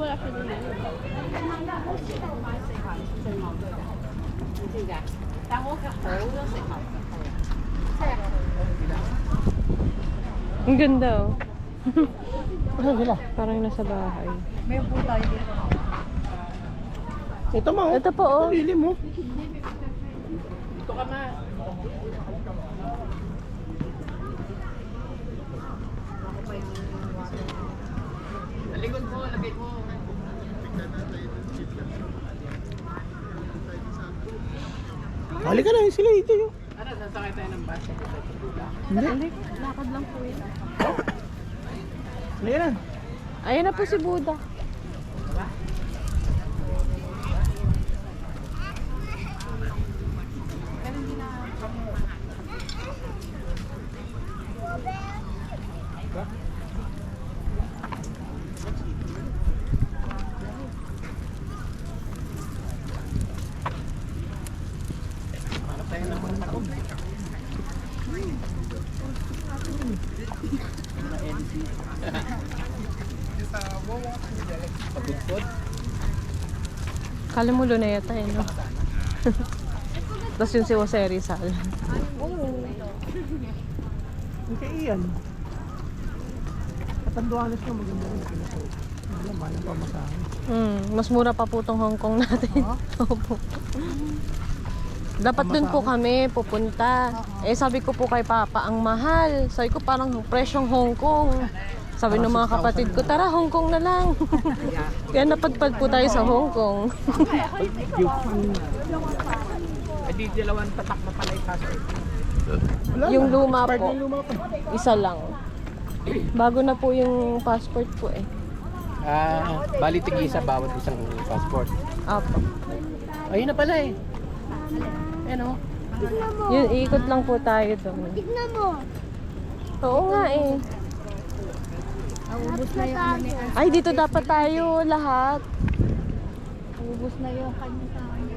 wala siya doon. Ang ganda oh. Saan sila? Parang nasa bahay. May upo tayo dito. Ito mo. Ito po oh. Lilim mo. Dito ka na. Talikod mo, lapit mo. Halika na sila ito yun. Ano, sasakay tayo ng bus? Hindi. Lakad lang po yun. Halika na. Ayan na po si Buddha. Tayo naman ako. Pagudpod. Kala mo luneta eh, no? Tapos yung si Jose Rizal. Yung kay Ian. Katanduanes ka maganda rin. Alam, mahal ang pamasahe. Mas mura pa po tong Hong Kong natin. Opo. Dapat dun po kami pupunta. Eh sabi ko po kay Papa, ang mahal. Sabi ko parang presyong Hong Kong. Sabi ng mga kapatid ko, tara Hong Kong na lang. Kaya napadpad po tayo sa Hong Kong. Eh di dalawang tatak na pala ikaso. Yung luma Part po, ng luma pa. isa lang. Bago na po yung passport po eh. Bali tig-isa bawat isang passport. Apo. Ayun na pala eh. Ayan o. Yun, ikot lang po tayo doon. Tignan mo. Oo nga eh. Ubus na yung ano ni Ann. Ay, dito dapat tayo lahat. Ubus na yung kanya sa kanya.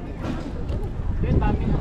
Yun, dami na.